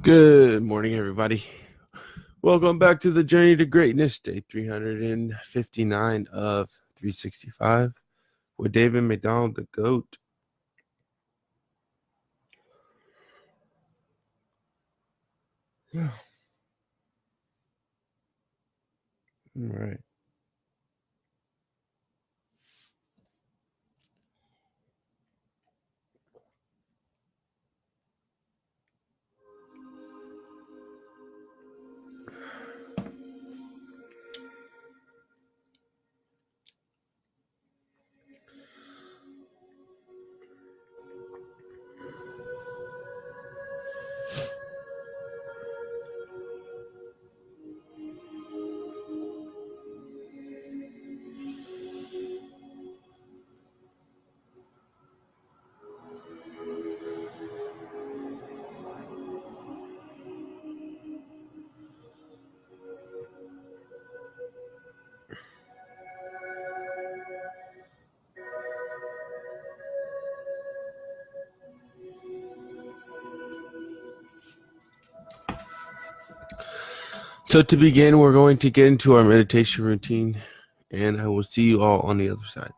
Good morning, everybody. Welcome back to the Journey to Greatness, day 359 of 365 with David McDonald, the GOAT. Yeah. All right. So to begin, we're going to get into our meditation routine, and I will see you all on the other side.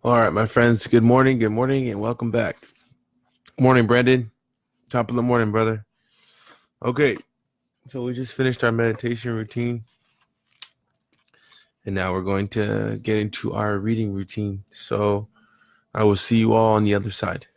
All right, my friends. Good morning, and welcome back. Morning, Brandon. Top of the morning, brother. Okay, so we just finished our meditation routine, and now we're going to get into our reading routine. So I will see you all on the other side.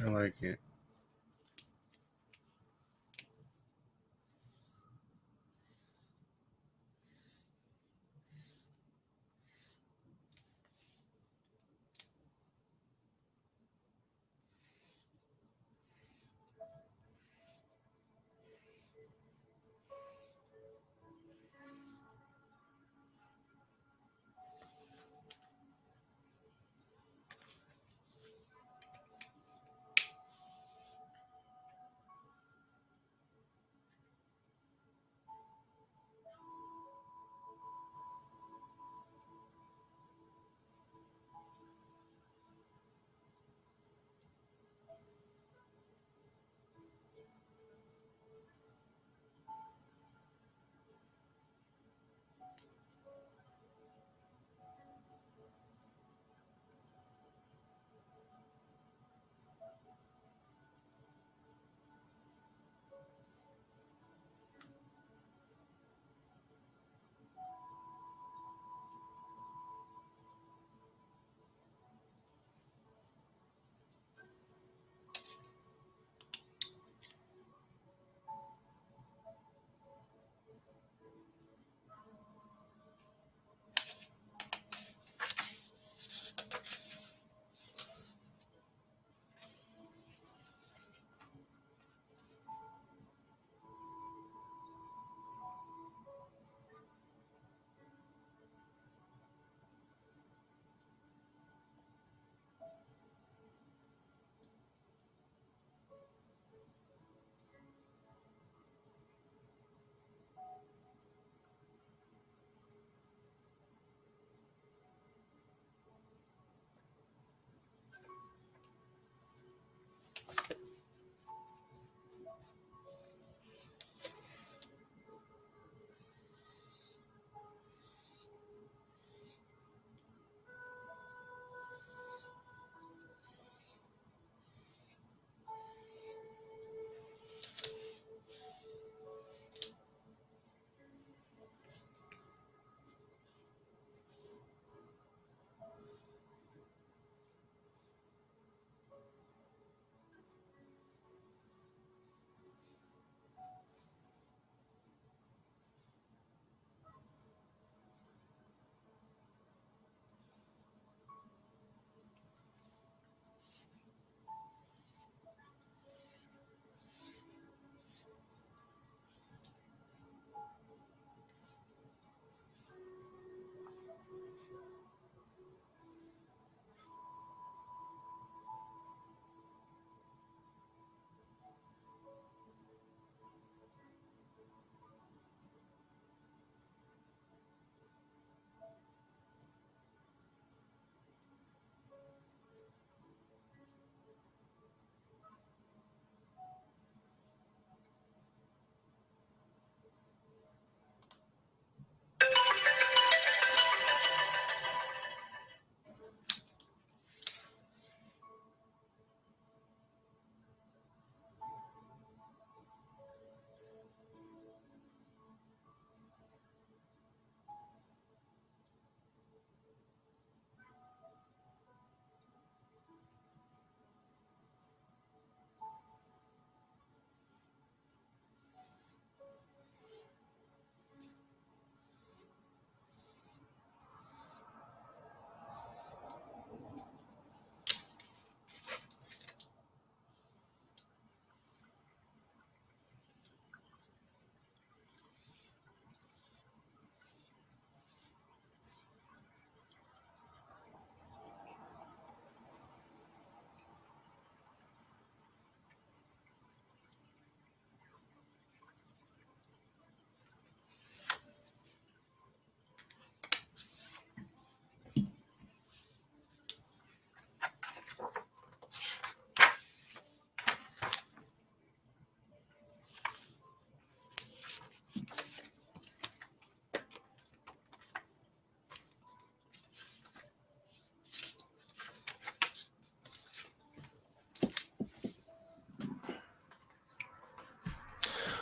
I like it.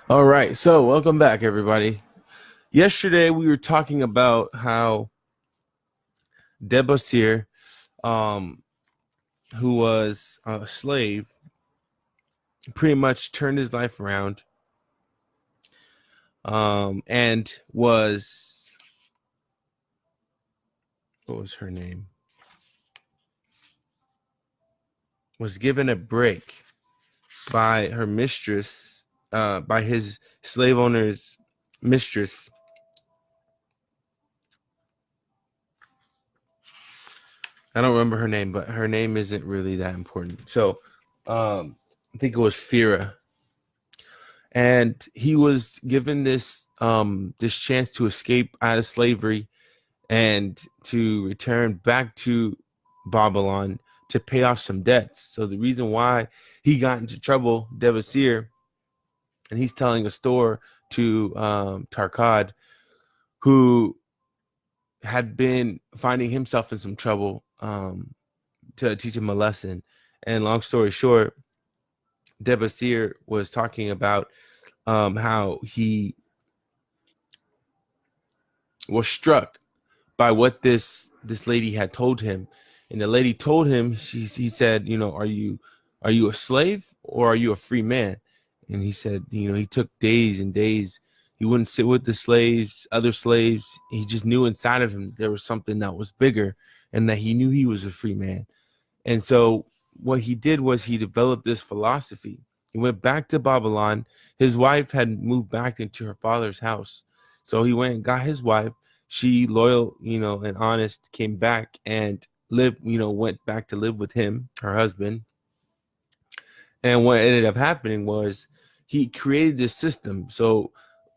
All right, so welcome back, everybody. Yesterday we were talking about how Deb Bastier, who was a slave pretty much turned his life around, and was, what was her name? Was given a break by her mistress, by his slave owner's mistress. I don't remember her name, but her name isn't really that important. So I think it was Fira. And he was given this this chance to escape out of slavery and to return back to Babylon to pay off some debts. So the reason why he got into trouble, Devasir, and he's telling a story to Tarkad, who had been finding himself in some trouble, to teach him a lesson. And long story short, Devasir was talking about how he was struck by what this lady had told him. And the lady told him, he said, are you a slave or are you a free man? And he said, he took days and days. He wouldn't sit with the slaves, other slaves. He just knew inside of him there was something that was bigger, and that he knew he was a free man. And so what he did was he developed this philosophy. He went back to Babylon. His wife had moved back into her father's house. So he went and got his wife. She, loyal, and honest, came back and went back to live with him, her husband. And what ended up happening was he created this system. So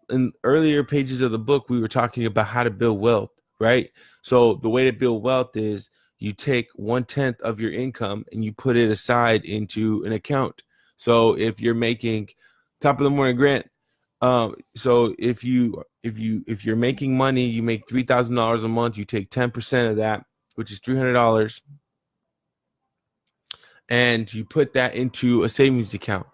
in earlier pages of the book, we were talking about how to build wealth, right? So the way to build wealth is you take 1/10 of your income and you put it aside into an account. So if you're making, top of the morning, Grant. So if you're making money, you make $3,000 a month. You take 10% of that, which is $300, and you put that into a savings account.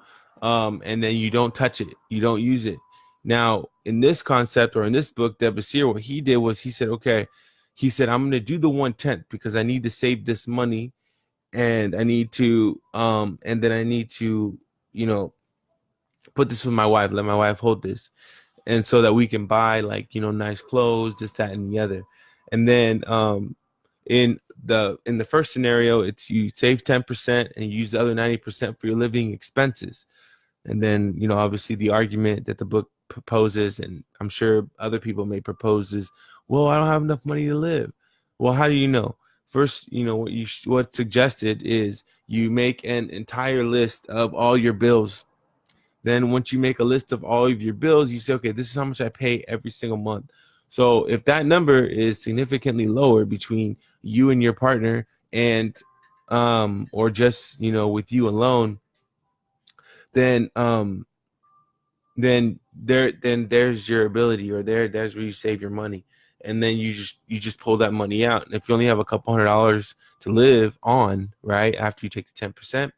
And then you don't touch it. You don't use it. Now, in this concept, or in this book, Devasir, what he did was he said, okay, I'm going to do the 1/10 because I need to save this money, and I need to, and then I need to, put this with my wife, let my wife hold this. And so that we can buy, like, nice clothes, this, that, and the other. And then, in the first scenario, it's you save 10% and you use the other 90% for your living expenses. And then, obviously the argument that the book proposes, and I'm sure other people may propose, is, well, I don't have enough money to live. Well, how do you know? First, what's suggested is you make an entire list of all your bills. Then once you make a list of all of your bills, you say, okay, this is how much I pay every single month. So if that number is significantly lower between you and your partner, and or just, with you alone, then there's your ability, or there's where you save your money. And then you just pull that money out. And if you only have a couple $100 to live on, right, after you take the 10%,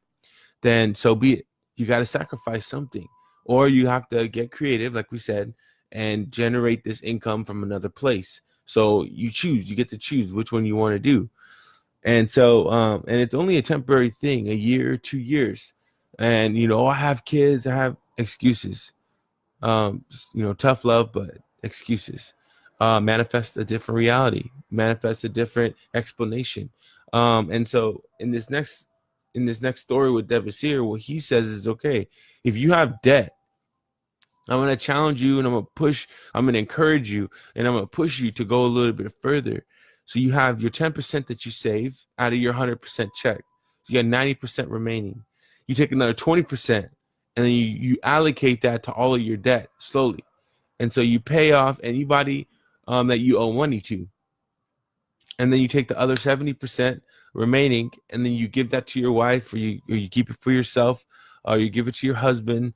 then so be it. You got to sacrifice something, or you have to get creative, like we said, and generate this income from another place. So you get to choose which one you want to do. And so, and it's only a temporary thing, a year, 2 years. And, I have kids, I have excuses, tough love, but excuses, manifest a different reality, manifest a different explanation. And so in this next story with Devasir, what he says is, okay, if you have debt, I'm going to challenge you, and I'm going to encourage you, and I'm going to push you to go a little bit further. So you have your 10% that you save out of your 100% check. So you got 90% remaining. You take another 20%, and then you allocate that to all of your debt slowly. And so you pay off anybody that you owe money to. And then you take the other 70% remaining, and then you give that to your wife, or you keep it for yourself, or you give it to your husband,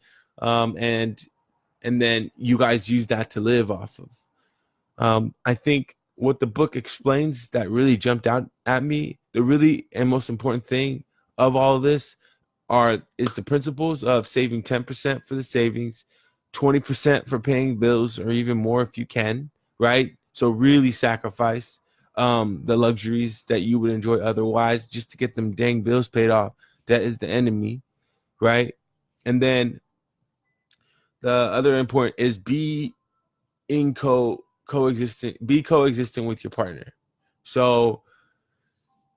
and then you guys use that to live off of. I think what the book explains that really jumped out at me, the really and most important thing of all of this is the principles of saving 10% for the savings, 20% for paying bills, or even more if you can, right? So really sacrifice the luxuries that you would enjoy otherwise, just to get them dang bills paid off. Debt is the enemy, right? And then the other important is in coexistent with your partner. So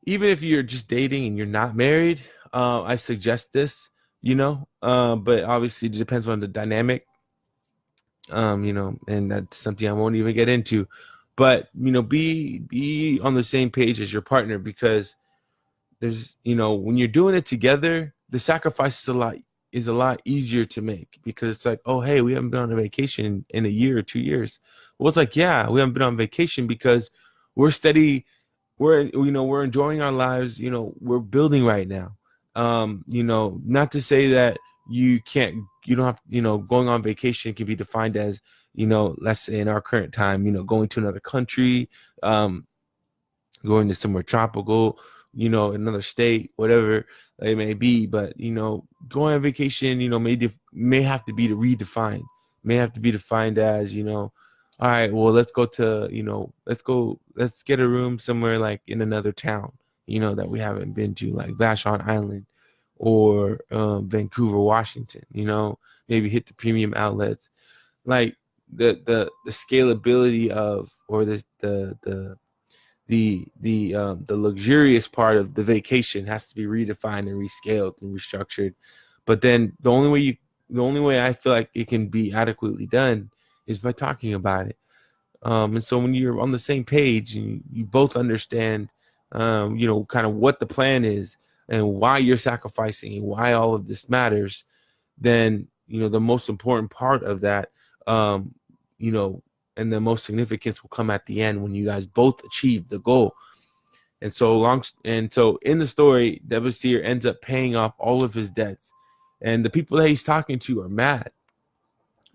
even if you're just dating and you're not married, I suggest this, but obviously it depends on the dynamic, and that's something I won't even get into. But be on the same page as your partner, because there's when you're doing it together, the sacrifice is a lot easier to make, because it's like, oh hey, we haven't been on a vacation in a year or 2 years. Well, it's like, yeah, we haven't been on vacation because we're steady, we're enjoying our lives, we're building right now. Not to say that you don't have, going on vacation can be defined as, let's say in our current time, going to another country, um going to somewhere tropical, another state, whatever it may be. But going on vacation, may have to be redefined, may have to be defined as, all right, well, let's go to, let's get a room somewhere like in another town, that we haven't been to, like Vashon Island or Vancouver, Washington. Maybe hit the premium outlets, like the scalability of, or the luxurious part of the vacation has to be redefined and rescaled and restructured. But then the only way I feel like it can be adequately done is by talking about it. And so when you're on the same page and you both understand, kind of what the plan is and why you're sacrificing and why all of this matters, then the most important part of that, um, you know, and the most significance will come at the end when you guys both achieve the goal. And so in the story, Debussy ends up paying off all of his debts, and the people that he's talking to are mad.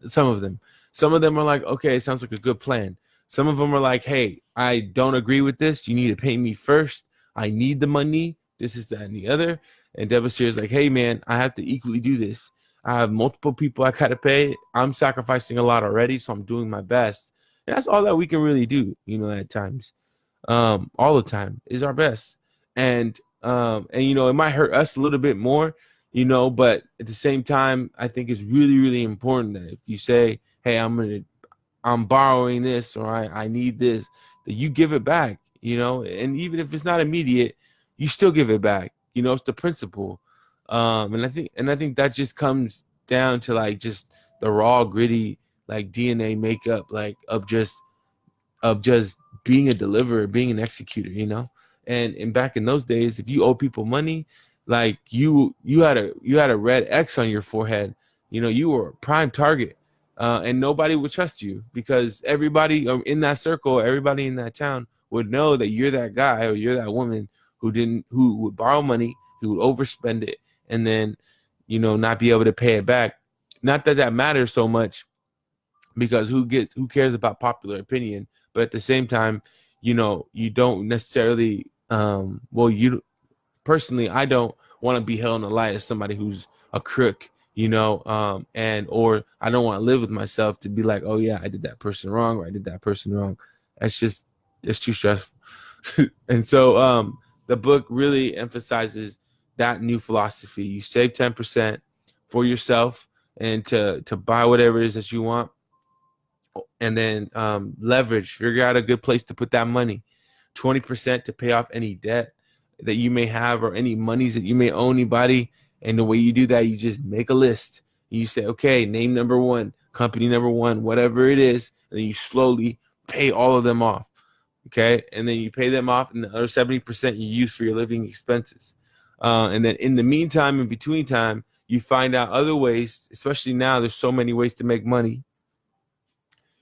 Some of them, some of them are like, okay, it sounds like a good plan. Some of them are like, hey, I don't agree with this. You need to pay me first. I need the money. This is that and the other. And Debussy is like, hey man, I have to equally do this. I have multiple people I gotta pay. I'm sacrificing a lot already, so I'm doing my best. And that's all that we can really do, at times. All the time is our best. And it might hurt us a little bit more, but at the same time, I think it's really, really important that if you say, hey, I'm borrowing this, or I need this, that you give it back, and even if it's not immediate, you still give it back. It's the principle. And I think that just comes down to like just the raw, gritty, like DNA makeup, like of just being a deliverer, being an executor. And back in those days, if you owe people money, like you had a red X on your forehead, you were a prime target, and nobody would trust you, because everybody in that circle, everybody in that town would know that you're that guy or you're that woman who would borrow money, who would overspend it, and then not be able to pay it back. Not that that matters so much, because who cares about popular opinion? But at the same time, you don't necessarily, you personally, I don't want to be held in the light as somebody who's a crook, and or I don't want to live with myself to be like, oh yeah, I did that person wrong, or I did that person wrong. It's too stressful. And so the book really emphasizes that new philosophy. You save 10% for yourself and to buy whatever it is that you want, and then figure out a good place to put that money. 20% to pay off any debt that you may have, or any monies that you may owe anybody. And the way you do that, you just make a list. You say, okay, name number one, company number one, whatever it is, and then you slowly pay all of them off. Okay, and then you pay them off, and the other 70% you use for your living expenses. And then in the meantime, in between time, you find out other ways. Especially now, there's so many ways to make money.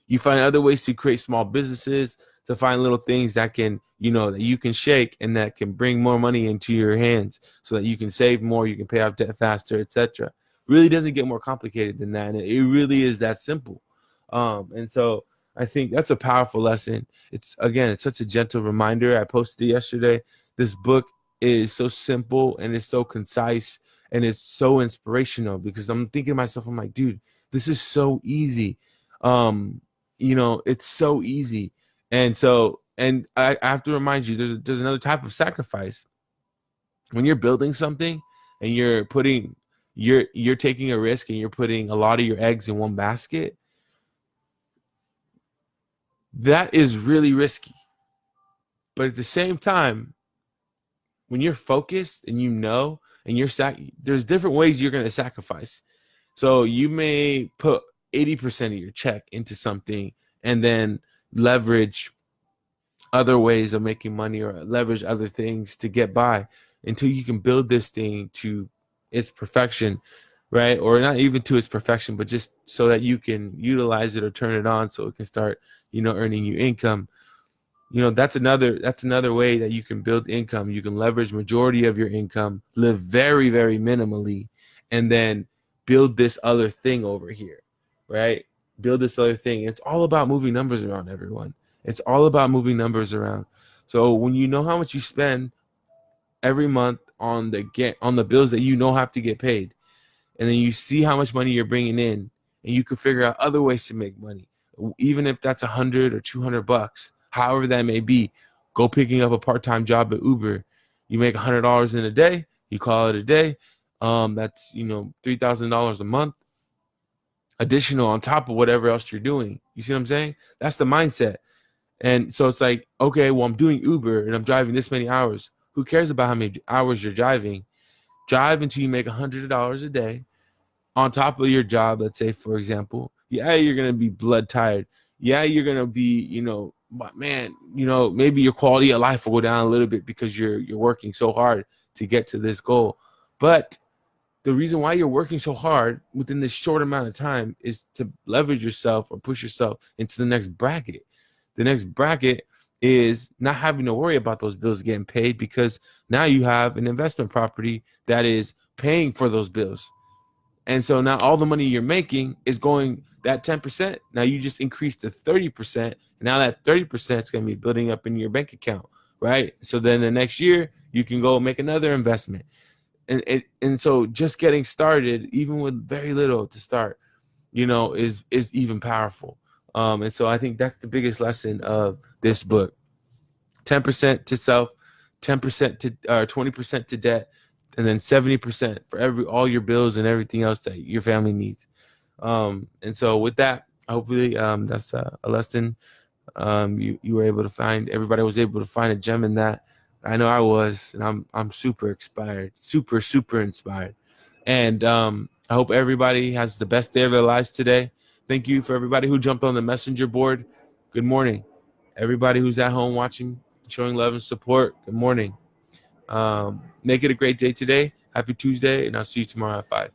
You find other ways to create small businesses, to find little things that can, that you can shake and that can bring more money into your hands, so that you can save more, you can pay off debt faster, etc. Really doesn't get more complicated than that. And it really is that simple. And so I think that's a powerful lesson. It's such a gentle reminder. I posted it yesterday. This book is so simple and it's so concise and it's so inspirational, because I'm thinking to myself, I'm like, dude, this is so easy. It's so easy. And I have to remind you, there's another type of sacrifice. When you're building something and you're putting, you're taking a risk and you're putting a lot of your eggs in one basket, that is really risky. But at the same time, when you're focused and and there's different ways you're going to sacrifice. So you may put 80% of your check into something and then leverage other ways of making money or leverage other things to get by until you can build this thing to its perfection, right? Or not even to its perfection, but just so that you can utilize it or turn it on so it can start, earning you income. That's another way that you can build income. You can leverage majority of your income, live very, very minimally, and then build this other thing over here, right? Build this other thing. It's all about moving numbers around, everyone. It's all about moving numbers around. So when you know how much you spend every month on the bills that have to get paid, and then you see how much money you're bringing in, and you can figure out other ways to make money, even if that's $100 or $200, however that may be. Go picking up a part-time job at Uber. You make $100 in a day. You call it a day. That's $3,000 a month, additional on top of whatever else you're doing. You see what I'm saying? That's the mindset. And so it's like, okay, well, I'm doing Uber and I'm driving this many hours. Who cares about how many hours you're driving? Drive until you make $100 a day on top of your job. Let's say, for example, yeah, you're going to be blood tired. Yeah, you're going to be, but man, maybe your quality of life will go down a little bit because you're working so hard to get to this goal. But the reason why you're working so hard within this short amount of time is to leverage yourself or push yourself into the next bracket. The next bracket is not having to worry about those bills getting paid because now you have an investment property that is paying for those bills. And so now all the money you're making is going that 10%. Now you just increased to 30%. And now that 30% is going to be building up in your bank account, right? So then the next year you can go make another investment. And so just getting started, even with very little to start, is even powerful. And so I think that's the biggest lesson of this book. 10% to self, 10% to 20% to debt, and then 70% for all your bills and everything else that your family needs. And so with that, hopefully that's a lesson you were able to find. Everybody was able to find a gem in that. I know I was, and I'm super inspired, super inspired. And I hope everybody has the best day of their lives today. Thank you for everybody who jumped on the messenger board. Good morning. Everybody who's at home watching, showing love and support. Good morning. Make it a great day today. Happy Tuesday, and I'll see you tomorrow at 5.